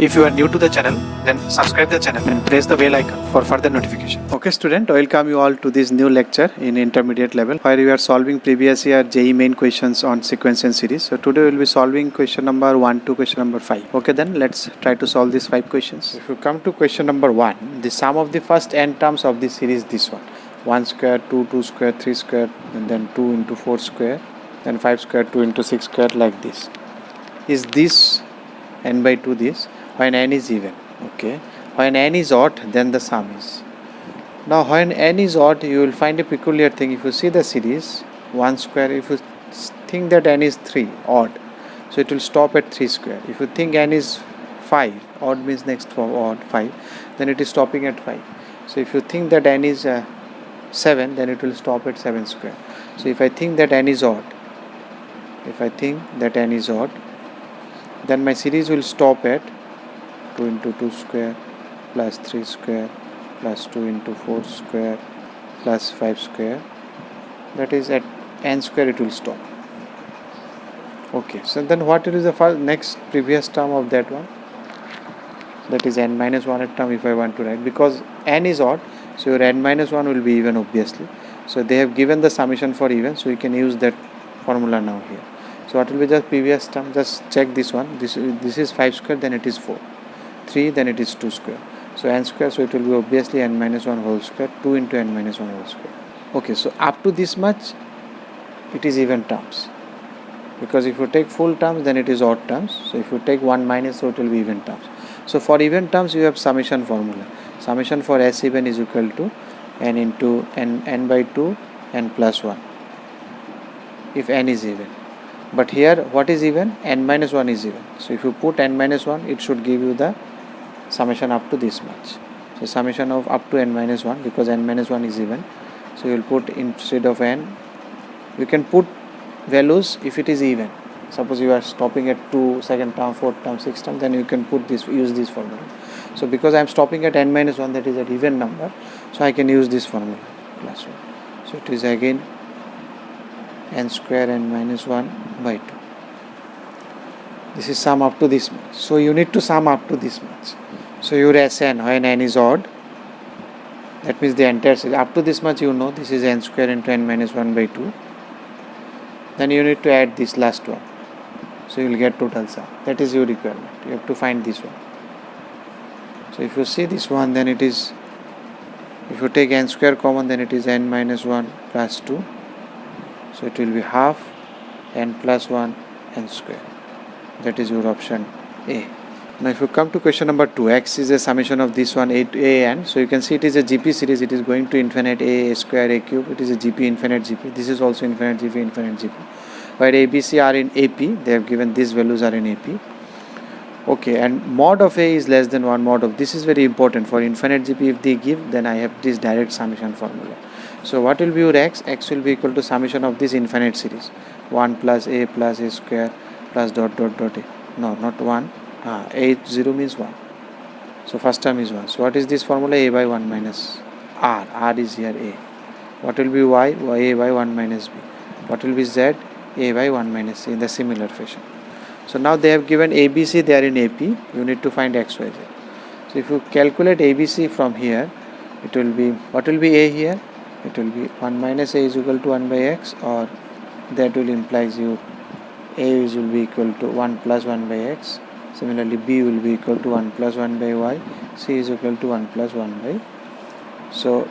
If you are new to the channel, then subscribe the channel and press the bell icon for further notification. Okay student, welcome you all to this new lecture in intermediate level where we are solving previous year JEE main questions on sequence and series. So today we will be solving question number 1 to question number 5. Okay, then let's try to solve these 5 questions. If you come to question number 1, the sum of the first n terms of the series this one. 1 square, 2 square, 3 square, and then 2 into 4 square, then 5 square, 2 into 6 square, like this. Is this n by 2 this? When n is even, okay. When n is odd, then the sum is. Now when n is odd, you will find a peculiar thing. If you see the series 1 square, if you think that n is 3 odd, so it will stop at 3 square. If you think n is 5 odd, means next for odd 5, then it is stopping at 5. So if you think that n is 7, then it will stop at 7 square. So if I think that n is odd, then my series will stop at 2 into 2 square plus 3 square plus 2 into 4 square plus 5 square. That is at n square it will stop. Okay, so then what is the next previous term of that one? That is n minus 1 term if I want to write, because n is odd, so your n minus 1 will be even obviously. So they have given the summation for even, so you can use that formula now here. So what will be the previous term? Just check this one. This is 5 square, then it is 4. 3, then it is 2 square. So n square, so it will be obviously n minus 1 whole square, 2 into n minus 1 whole square. Okay, so up to this much, it is even terms. Because if you take full terms, then it is odd terms. So if you take 1 minus, so it will be even terms. So for even terms, you have summation formula. Summation for S even is equal to n into n by 2 n plus 1. If n is even. But here, what is even? N minus 1 is even. So if you put n minus 1, it should give you the summation up to this much. So summation of up to n minus 1, because n minus 1 is even. So you will put instead of n, you can put values if it is even. Suppose you are stopping at 2, second term, 4th term, 6th term, then you can put this, use this formula. So because I am stopping at n minus 1, that is an even number, so I can use this formula plus 1. So it is again n square n minus 1 by 2. This is sum up to this much. So you need to sum up to this much. So your Sn, when n is odd, that means the entire series. Up to this much you know, this is n square into n minus 1 by 2. Then you need to add this last one. So you will get total sum. That is your requirement. You have to find this one. So if you see this one, then it is, if you take n square common, then it is n minus 1 plus 2. So it will be half n plus 1 n square. That is your option A. Now if you come to question number 2, x is a summation of this one a to a n. So you can see it is a GP series. It is going to infinite a square, a cube. It is a GP, infinite GP. This is also infinite GP, infinite GP. Where ABC are in AP, they have given these values are in AP. Okay, and mod of A is less than 1 mod of, this is very important for infinite GP. If they give, then I have this direct summation formula. So what will be your x? X will be equal to summation of this infinite series. 1 plus a square plus dot dot dot a. No, not 1. A 0 means 1. So first term is 1. So what is this formula? A by 1 minus r. R is here a. What will be y? A by 1 minus b. What will be z? A by 1 minus c in the similar fashion. So now they have given ABC, they are in AP. You need to find x, y, z. So if you calculate ABC from here, it will be, what will be a here? It will be 1 minus a is equal to 1 by x, or that will implies you a will be equal to 1 plus 1 by x. Similarly, b will be equal to 1 plus 1 by y. C is equal to 1 plus 1 by. So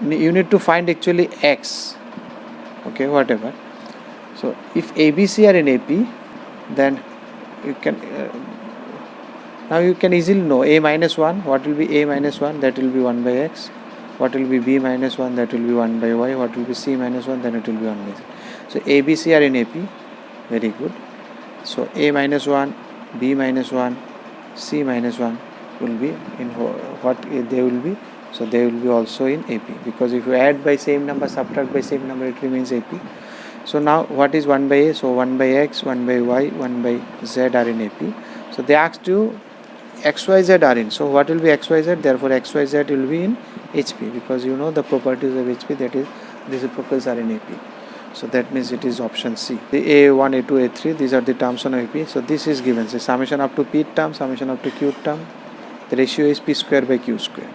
you need to find actually x. Okay, whatever. So if ABC are in AP, then you can now you can easily know a minus 1. What will be a minus 1? That will be 1 by x. What will be b minus 1? That will be 1 by y. What will be c minus 1? Then it will be 1 by z. So ABC are in AP. Very good. So a minus 1, b minus 1, c minus 1 will be in what they will be. So they will be also in AP, because if you add by same number, subtract by same number, it remains AP. So now what is 1 by a? So 1 by x, 1 by y, 1 by z are in AP. So they asked you x, y, z are in. So what will be x, y, z? Therefore x, y, z will be in HP, because you know the properties of HP, that is reciprocals are in AP. So that means it is option C. The A1, A2, A3, these are the terms on AP. So this is given. So summation up to P term, summation up to Q term. The ratio is P square by Q square.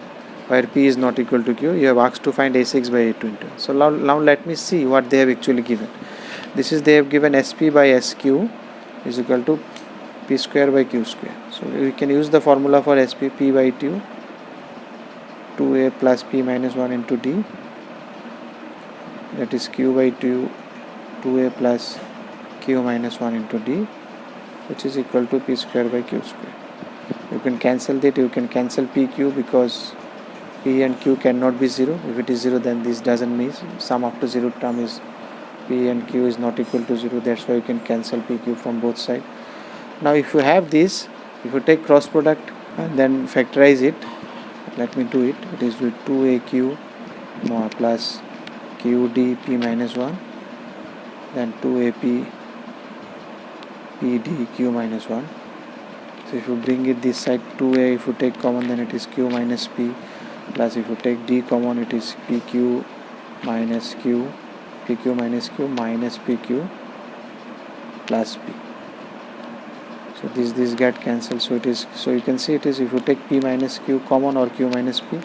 Where P is not equal to Q, you have asked to find A6 by A2 into. So now let me see what they have actually given. This is they have given SP by SQ is equal to P square by Q square. So we can use the formula for SP, P by 2, 2A plus P minus 1 into D. That is Q by 2, 2A plus Q minus 1 into D, which is equal to P square by Q square. You can cancel that, you can cancel PQ because P and Q cannot be 0. If it is 0, then this doesn't mean sum up to 0 term is P and Q is not equal to 0. That's why you can cancel PQ from both sides. Now if you have this, if you take cross product and then factorize it, let me do it. It is with 2AQ more plus QD P minus 1, then 2AP PD Q minus 1. So if you bring it this side, 2A, if you take common, then it is Q minus P, plus if you take D common, it is PQ minus Q, PQ minus Q minus PQ plus P. So this get cancelled. So it is, so you can see it is, if you take P minus Q common or Q minus P,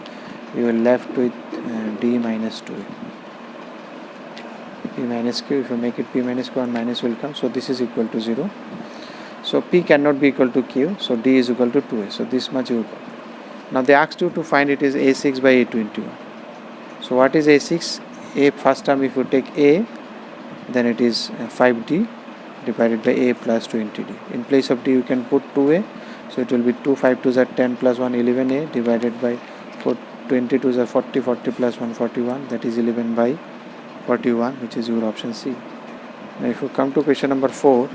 you are left with D minus 2A. P minus Q, if you make it P minus Q, and minus will come. So this is equal to 0. So P cannot be equal to Q. So D is equal to 2A. So this much you got. Now they asked you to find it is A6 by A2 into 1. So what is A6? A first term, if you take A, then it is 5D divided by A plus 20D. In place of D you can put 2A. So it will be 2, 5 2s are 10 plus 1, 11A divided by 4, 22s are 40, 40 plus 1, 41. That is 11 by 41, which is your option C. Now if you come to question number 4,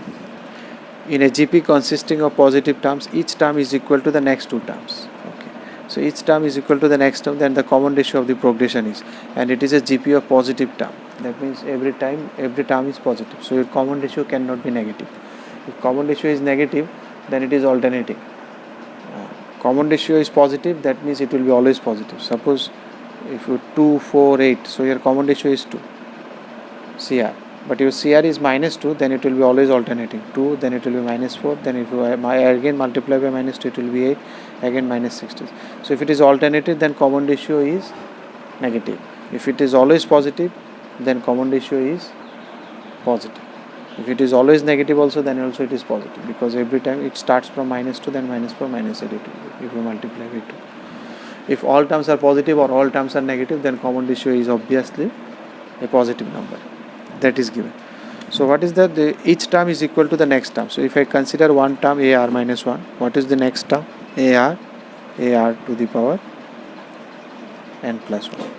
in a GP consisting of positive terms, each term is equal to the next two terms. Okay. So each term is equal to the next term, then the common ratio of the progression is, and it is a GP of positive term. That means every term is positive. So your common ratio cannot be negative. If common ratio is negative, then it is alternating. Common ratio is positive, that means it will be always positive. Suppose if you 2, 4, 8, so your common ratio is 2 CR. But if CR is minus 2, then it will be always alternating. 2, then it will be minus 4, then if you again multiply by minus 2, it will be 8, again minus 60. So if it is alternative, then common ratio is negative. If it is always positive, then common ratio is positive. If it is always negative also, then also it is positive, because every time it starts from minus 2, then minus 4, minus 8, if you multiply by 2. If all terms are positive or all terms are negative, then common ratio is obviously a positive number. That is given. So what is that? Each term is equal to the next term. So if I consider one term AR minus 1, what is the next term? AR to the power n plus 1.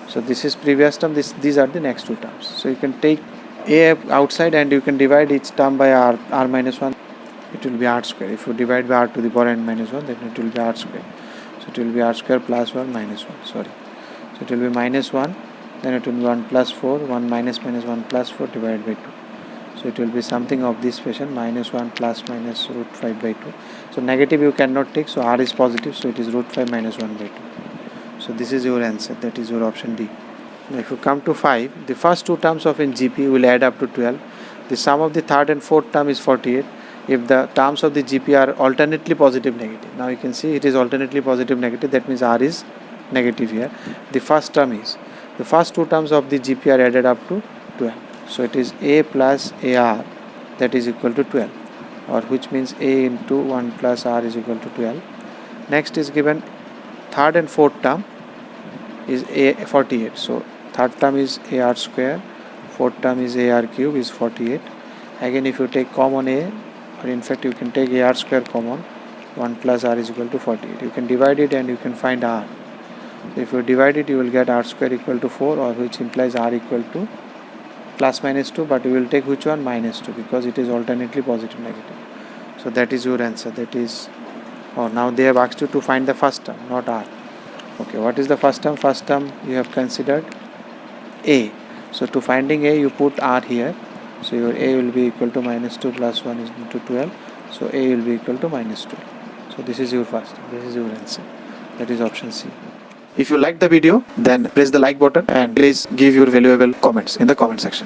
So this is previous term, these are the next two terms. So you can take A outside and you can divide each term by r minus 1. It will be r square. If you divide by r to the power n minus 1, then it will be r square. So it will be r square plus 1 minus 1. Sorry. So it will be minus 1. Then it will be 1 plus 4, 1 minus 1 plus 4 divided by 2. So it will be something of this fashion, minus 1 plus minus root 5 by 2. So negative you cannot take, so r is positive, so it is root 5 minus 1 by 2. So this is your answer, that is your option D. Now if you come to 5, the first two terms of in GP will add up to 12. The sum of the third and fourth term is 48. If the terms of the GP are alternately positive, negative. Now you can see it is alternately positive, negative, that means r is negative here. The first term is, the first two terms of the GP are added up to 12. So it is A plus AR, that is equal to 12, or which means A into 1 plus R is equal to 12. Next is given third and fourth term is A 48. So third term is AR square, fourth term is AR cube is 48. Again if you take common A, or in fact you can take AR square common, 1 plus R is equal to 48. You can divide it and you can find R. So if you divide it, you will get r square equal to 4, or which implies r equal to plus minus 2, but you will take which one? Minus 2, because it is alternately positive, negative. So that is your answer. That is, now they have asked you to find the first term, not r. Okay, what is the first term? First term you have considered A. So to finding A, you put r here. So your A will be equal to minus 2 plus 1 is into 12. So A will be equal to minus 2. So this is your first term. This is your answer. That is option C. If you like the video, then press the like button and please give your valuable comments in the comment section.